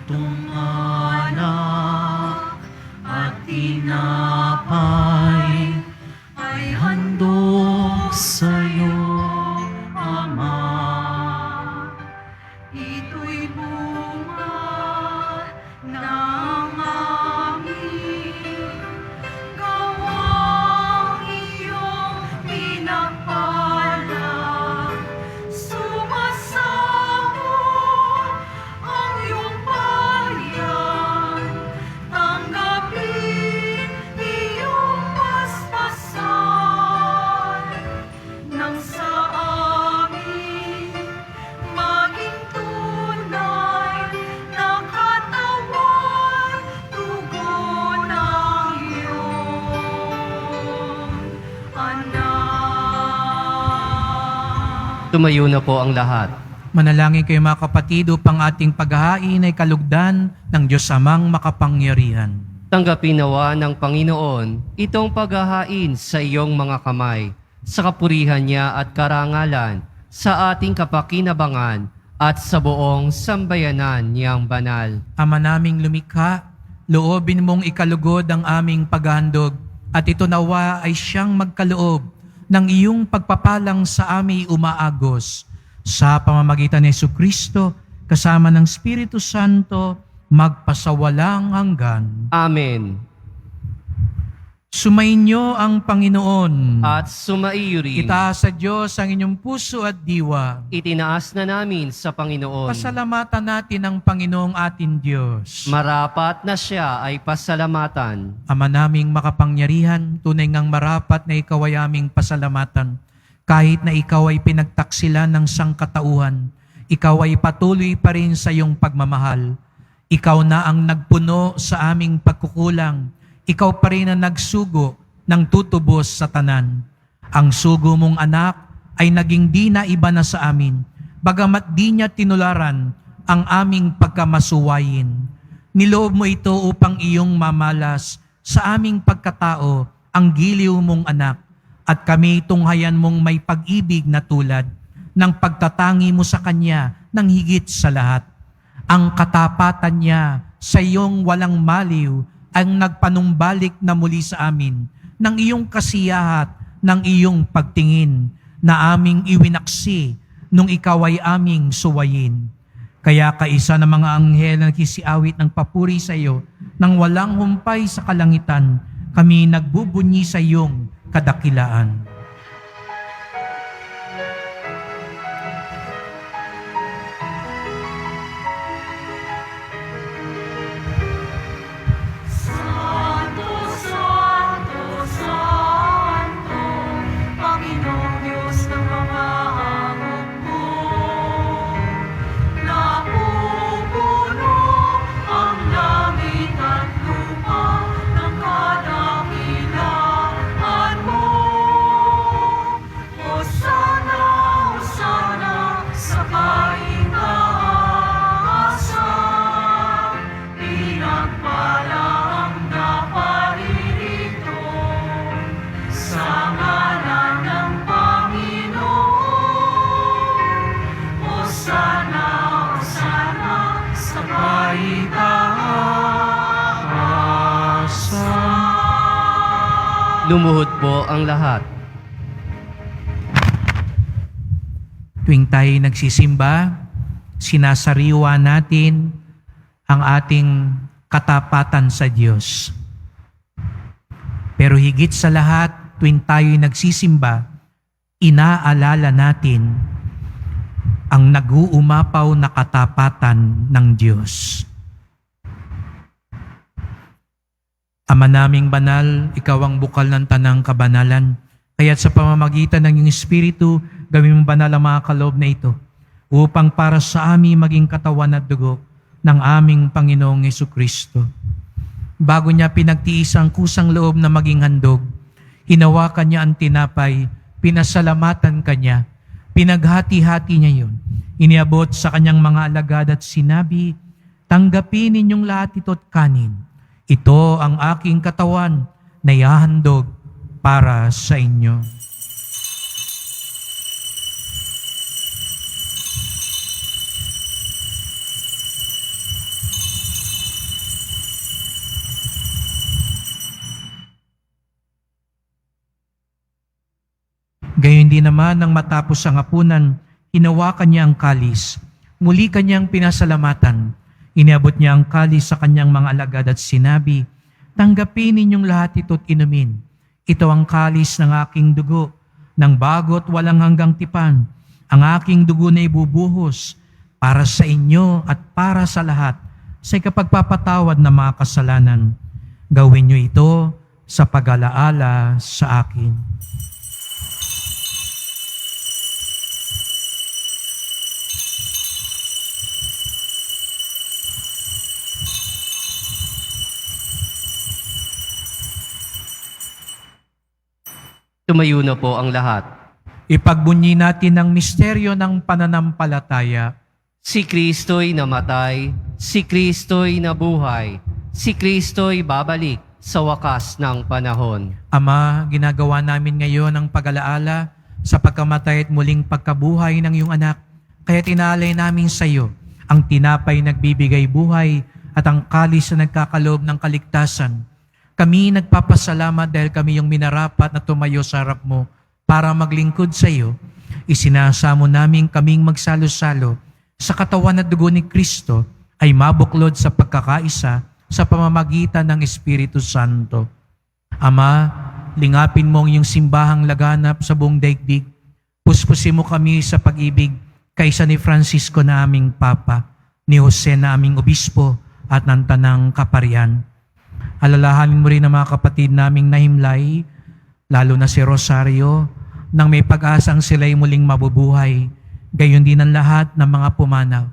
Itong anak at tinapay ay handog sa'yo, Ama. Ito'y bunga ng aming gawang iyong pinagpala. Sumasamo ang iyong bayan, tanggapin iyong paspasan, nang sa amin maging tunay na katawan, tugon ng iyong anak. Tumayo na po ang lahat. Manalangin kayo mga kapatid upang ating paghahain ay kalugdan ng Diyos Amang makapangyarihan. Tanggapin nawa ng Panginoon itong paghahain sa iyong mga kamay, sa kapurihan niya at karangalan, sa ating kapakinabangan at sa buong sambayanan niyang banal. Ama naming lumikha, loobin mong ikalugod ang aming paghahandog at ito nawa ay siyang magkaloob ng iyong pagpapalang sa aming umaagos. Sa pamamagitan ni Jesucristo, kasama ng Espiritu Santo, magpasawalang hanggan. Amen. Sumainyo ang Panginoon. At sumaiyo rin. Itaas sa Diyos ang inyong puso at diwa. Itinaas na namin sa Panginoon. Pasalamatan natin ang Panginoong ating Diyos. Marapat na siya ay pasalamatan. Ama naming makapangyarihan, tunay ngang marapat na ikaw ay aming pasalamatan. Kahit na ikaw ay pinagtaksilan ng sangkatauhan, ikaw ay patuloy pa rin sa iyong pagmamahal. Ikaw na ang nagpuno sa aming pagkukulang. Ikaw pa rin ang nagsugo ng tutubos sa tanan. Ang sugo mong anak ay naging di na iba na sa amin, bagamat di niya tinularan ang aming pagkamasuwayin. Niloob mo ito upang iyong mamalas sa aming pagkatao ang giliw mong anak, at kami tunghayan mong may pag-ibig na tulad ng pagtatangi mo sa Kanya ng higit sa lahat. Ang katapatan niya sa iyong walang maliw ang nagpanumbalik na muli sa amin ng iyong kasiyahat, ng iyong pagtingin na aming iwinaksi nung ikaw ay aming suwayin. Kaya kaisa ng mga anghel na nagsisiawit ng papuri sa iyo, nang walang humpay sa kalangitan, kami nagbubunyi sa iyong kadakilaan. Santo, Santo, Santo, Panginoong Diyos ng mga hukbo. Napupuno ang langit at lupa ng kadakilaan mo. Hosana, Hosana sa kaitaasan. Pinagpala ang naparirito sa ngalan ng Panginoon. Hosana, Hosana sa kaitaasan. Lumuhod po ang lahat. Tuwing tayo nagsisimba, sinasariwa natin ang ating katapatan sa Diyos. Pero higit sa lahat, tuwing tayo nagsisimba, inaalala natin ang nag-uumapaw na katapatan ng Diyos. Ama naming banal, ikaw ang bukal ng tanang kabanalan. Kaya't sa pamamagitan ng iyong Espiritu, gawin mo banal ang mga kaloob na ito upang para sa amin maging katawan at dugo ng aming Panginoong Hesukristo. Bago niya pinagtiis ang kusang loob na maging handog, hinawakan niya ang tinapay, pinasalamatan kanya, pinaghati-hati niya yun. Iniabot sa kanyang mga alagad at sinabi, "Tanggapin ninyong lahat ito at kanin. Ito ang aking katawan na ihahandog para sa inyo." Gayon din naman nang matapos ang hapunan, hinawakan niya ang kalis. Muli kanyang pinasalamatan. Iniabot niya ang kalis sa kanyang mga alagad at sinabi, "Tanggapin ninyong lahat ito at inumin. Ito ang kalis ng aking dugo, ng bago't walang hanggang tipan. Ang aking dugo na ibubuhos para sa inyo at para sa lahat sa ikapagpapatawad ng mga kasalanan. Gawin niyo ito sa pag-alaala sa akin." Tumayo na po ang lahat. Ipagbunyi natin ang misteryo ng pananampalataya. Si Kristo'y namatay, si Kristo'y nabuhay, si Kristo'y babalik sa wakas ng panahon. Ama, ginagawa namin ngayon ang pag-alaala sa pagkamatay at muling pagkabuhay ng iyong anak. Kaya tinalay namin sa iyo ang tinapay nagbibigay buhay at ang kalis na nagkakaloob ng kaligtasan. Kami nagpapasalamat dahil kami yung minarapat na tumayo sa harap mo para maglingkod sa iyo. Isinasamo namin kaming magsalo-salo sa katawan at dugo ni Kristo ay mabuklod sa pagkakaisa sa pamamagitan ng Espiritu Santo. Ama, lingapin mo ang iyong simbahang laganap sa buong daigdig. Puspusin mo kami sa pag-ibig kaysa ni Francisco na aming Papa, ni Jose na aming Obispo at ng Tanang Kaparian. Alalahanin mo rin ang mga kapatid naming nahimlay, lalo na si Rosario, nang may pag-asang sila'y muling mabubuhay, gayon din ang lahat ng mga pumanaw.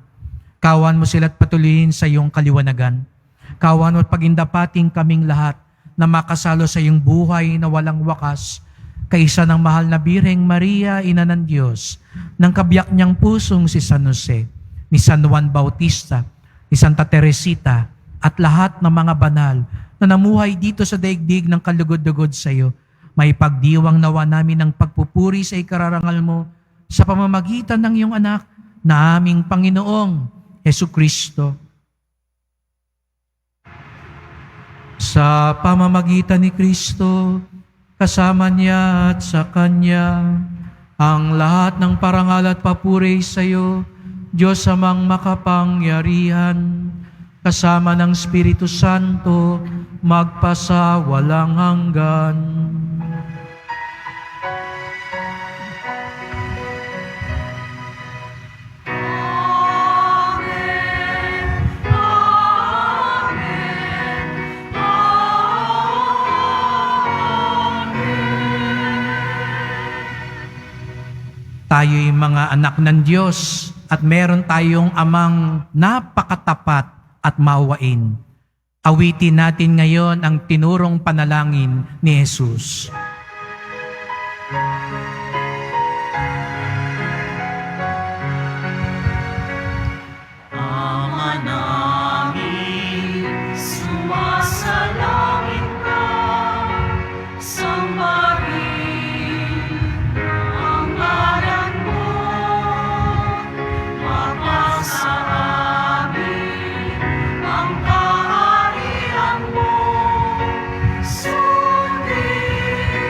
Kawan mo sila't patuloyin sa iyong kaliwanagan. Kawan mo at pagindapating kaming lahat na makasalo sa iyong buhay na walang wakas, kaisa ng mahal na Birheng Maria, Ina ng Diyos, ng kabiyak niyang pusong si San Jose, ni San Juan Bautista, ni Santa Teresita, at lahat ng mga banal na namuhay dito sa daigdig ng kalugod-lugod sa iyo. May pagdiwang nawa namin ng pagpupuri sa ikararangal mo sa pamamagitan ng iyong anak na aming Panginoong Hesukristo. Sa pamamagitan ni Kristo, kasama niya at sa Kanya, ang lahat ng parangal at papuri sa iyo, Diyos amang makapangyarihan, kasama ng Espiritu Santo, magpasa walang hanggan. Tayo'y mga anak ng Diyos at meron tayong amang napakatapat at maawain. Awitin natin ngayon ang tinurong panalangin ni Jesus. Ama namin, sumasalangit ka, sambahin ang ngalan mo, mapasa amin ang kaharian mo, sundin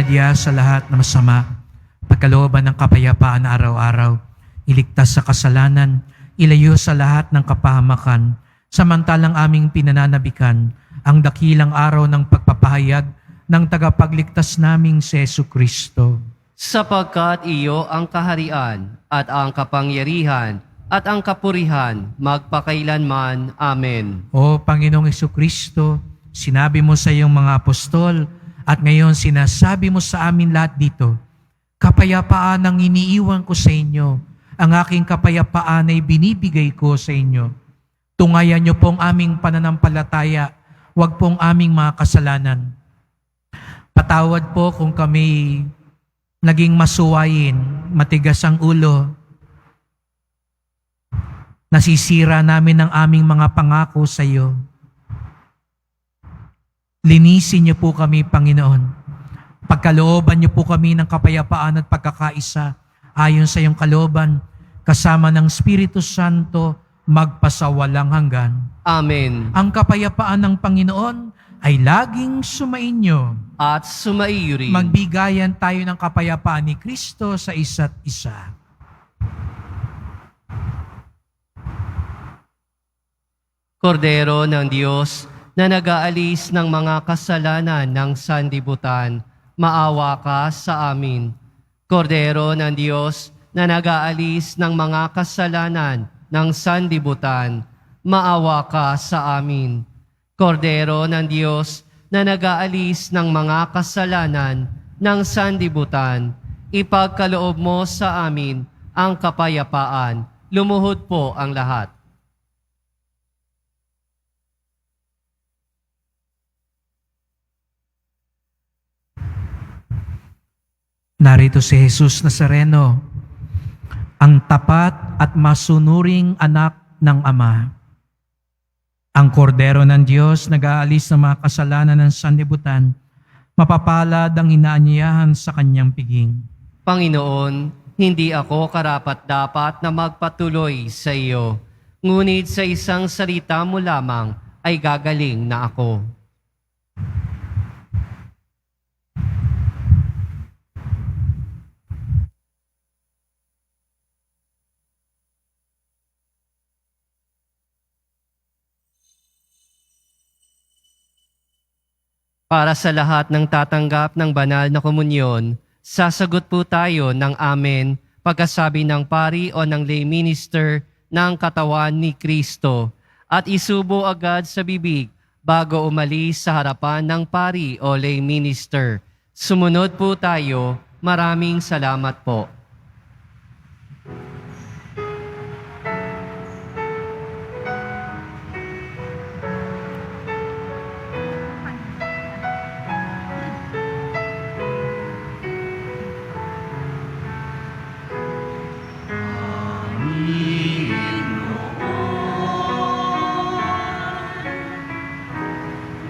Iadya sa lahat ng masama, pagkalooban ng kapayapaan na araw-araw, iligtas sa kasalanan, ilayo sa lahat ng kapahamakan, samantalang aming pinananabikan ang dakilang araw ng pagpapahayag ng tagapagligtas naming si Jesucristo. Sapagkat iyo ang kaharian at ang kapangyarihan at ang kapurihan magpakailanman. Amen. O Panginoong Jesucristo, sinabi mo sa iyong mga apostol at ngayon sinasabi mo sa amin lahat dito, kapayapaan ang iniiwan ko sa inyo, ang aking kapayapaan ay binibigay ko sa inyo. Tungayan niyo pong aming pananampalataya, wag pong aming mga kasalanan. Patawad po kung kami naging masuwayin, matigas ang ulo, nasisira namin ang aming mga pangako sa iyo. Linisin niyo po kami, Panginoon. Pagkalooban niyo po kami ng kapayapaan at pagkakaisa ayon sa iyong kalooban, kasama ng Espiritu Santo, magpasawalang hanggan. Amen. Ang kapayapaan ng Panginoon ay laging sumainyo. At sumaiyo rin. Magbigayan tayo ng kapayapaan ni Kristo sa isa't isa. Kordero ng Diyos na nag-aalis ng mga kasalanan ng sanlibutan, maawa ka sa amin. Kordero ng Diyos na nag-aalis ng mga kasalanan ng sanlibutan, maawa ka sa amin. Kordero ng Diyos na nag-aalis ng mga kasalanan ng sanlibutan, ipagkaloob mo sa amin ang kapayapaan. Lumuhod po ang lahat. Narito si Jesus Nazareno, ang tapat at masunuring anak ng Ama. Ang kordero ng Diyos nag-aalis ng mga kasalanan ng sanlibutan, mapapalad ang inaanyayahan sa kanyang piging. Panginoon, hindi ako karapat-dapat na magpatuloy sa iyo, ngunit sa isang salita mo lamang ay gagaling na ako. Para sa lahat ng tatanggap ng banal na komunyon, sasagot po tayo ng amen pagkasabi ng pari o ng lay minister ng katawan ni Kristo at isubo agad sa bibig bago umalis sa harapan ng pari o lay minister. Sumunod po tayo. Maraming salamat po.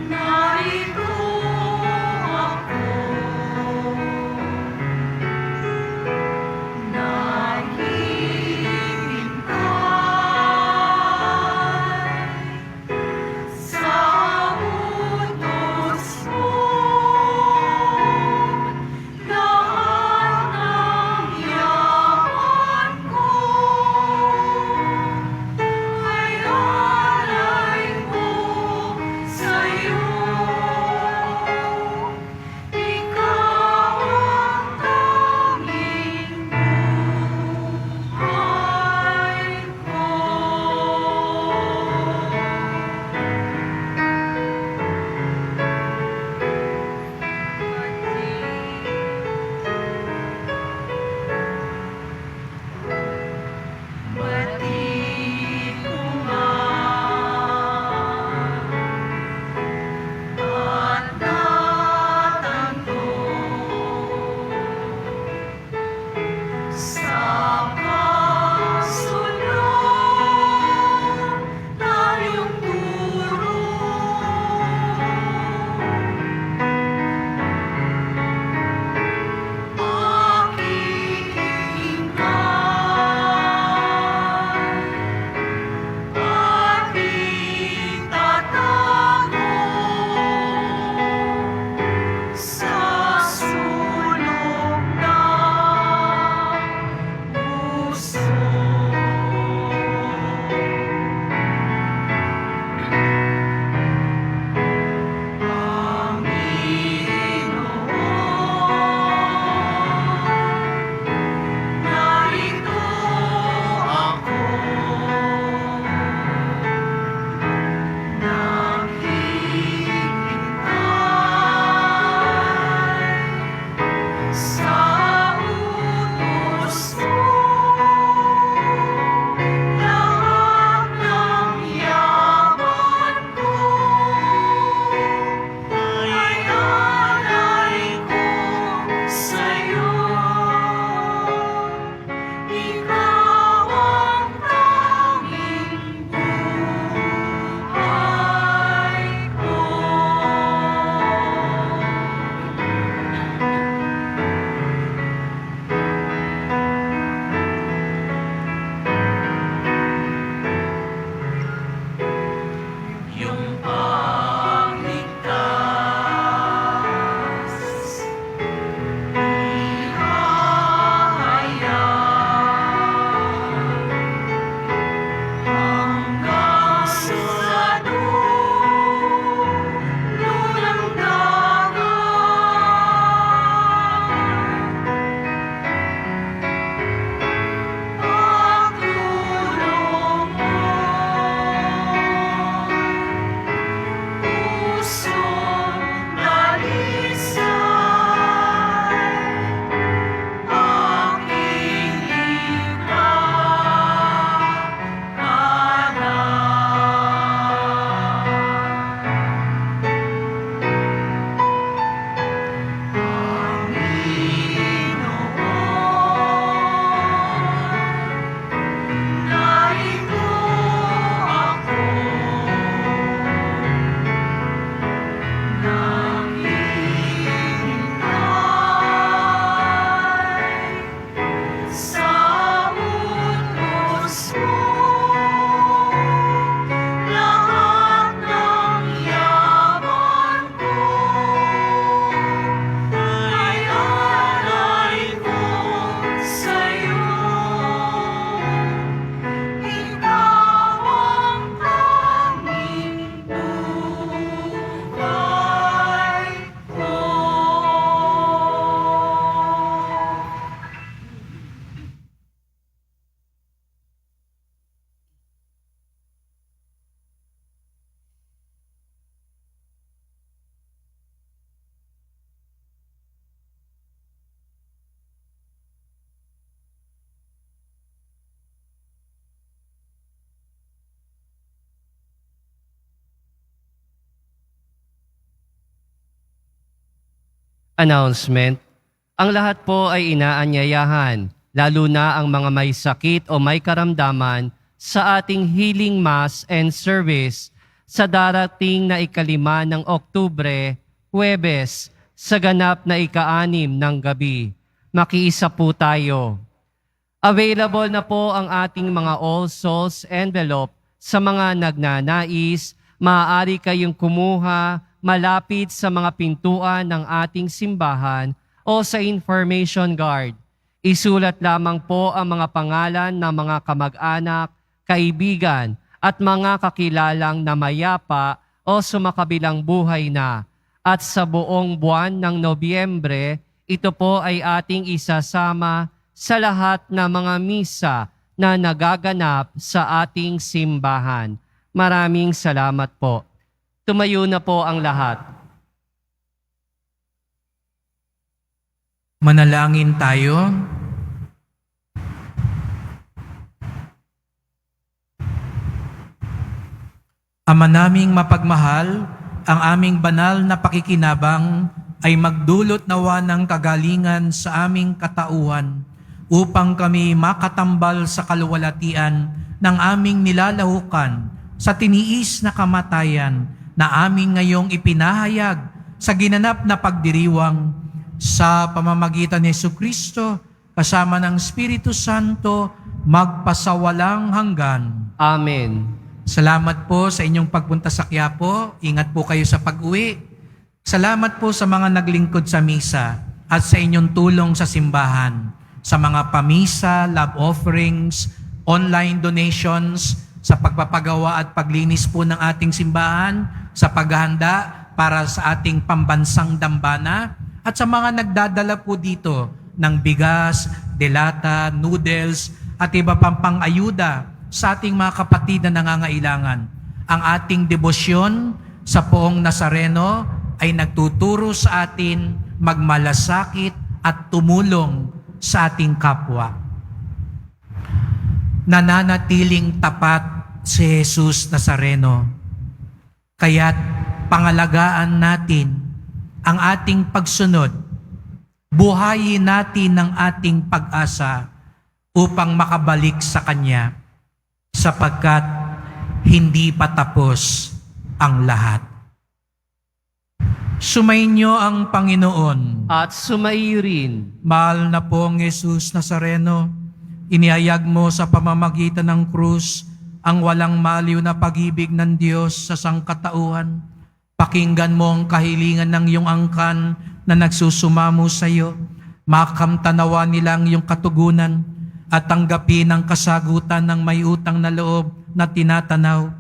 Narito ako. Announcement. Ang lahat po ay inaanyayahan, lalo na ang mga may sakit o may karamdaman, sa ating healing mass and service sa darating na 5 ng Oktubre, Huwebes, sa ganap na 6 ng gabi. Makiisa po tayo. Available na po ang ating mga All Souls envelope sa mga nagnanais. Maaari kayong kumuha malapit sa mga pintuan ng ating simbahan o sa information guard. Isulat lamang po ang mga pangalan ng mga kamag-anak, kaibigan at mga kakilalang namayapa o sumakabilang buhay na. At sa buong buwan ng Nobyembre, ito po ay ating isasama sa lahat ng mga misa na nagaganap sa ating simbahan. Maraming salamat po. Tumayo na po ang lahat. Manalangin tayo. Ama naming mapagmahal, ang aming banal na pakikinabang ay magdulot nawa ng kagalingan sa aming katauhan upang kami makatambal sa kaluwalhatian ng aming nilalahukan sa tiniis na kamatayan na aming ngayong ipinahayag sa ginanap na pagdiriwang sa pamamagitan ni Jesucristo kasama ng Espiritu Santo magpasawalang hanggan. Amen. Salamat po sa inyong pagpunta sa Quiapo. Ingat po kayo sa pag-uwi. Salamat po sa mga naglingkod sa misa at sa inyong tulong sa simbahan, sa mga pamisa, love offerings, online donations, sa pagpapagawa at paglinis po ng ating simbahan, sa paghahanda para sa ating pambansang dambana, at sa mga nagdadala po dito ng bigas, delata, noodles, at iba pang pang-ayuda sa ating mga kapatid na nangangailangan. Ang ating debosyon sa Poong Nazareno ay nagtuturo sa atin magmalasakit at tumulong sa ating kapwa. Nananatiling tapat si Jesus Nazareno. Kaya't pangalagaan natin ang ating pagsunod. Buhayin natin ang ating pag-asa upang makabalik sa Kanya, sapagkat hindi pa tapos ang lahat. Sumainyo ang Panginoon. At sumaiyo rin. Mahal na pong Jesus Nazareno, inihayag mo sa pamamagitan ng krus ang walang maliw na pag-ibig ng Diyos sa sangkatauhan. Pakinggan mo ang kahilingan ng iyong angkan na nagsusumamo sa iyo. Makamtanawa nilang iyong katugunan at tanggapin ang kasagutan ng may utang na loob na tinatanaw.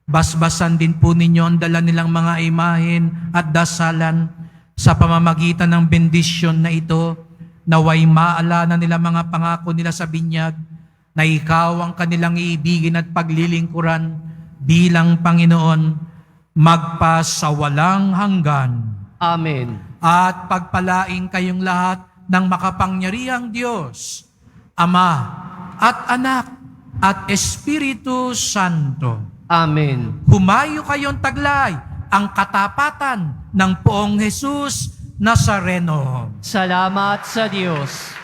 Basbasan din po ninyo ang dala nilang mga imahen at dasalan sa pamamagitan ng bendisyon na ito, naway maalala nila mga pangako nila sa binyag, na ikaw ang kanilang iibigin at paglilingkuran bilang Panginoon, magpasawalang hanggan. Amen. At pagpalain kayong lahat ng makapangyarihang Diyos, Ama at Anak at Espiritu Santo. Amen. Humayo kayong taglay ang katapatan ng Poong Jesus Nazareno. Salamat sa Diyos.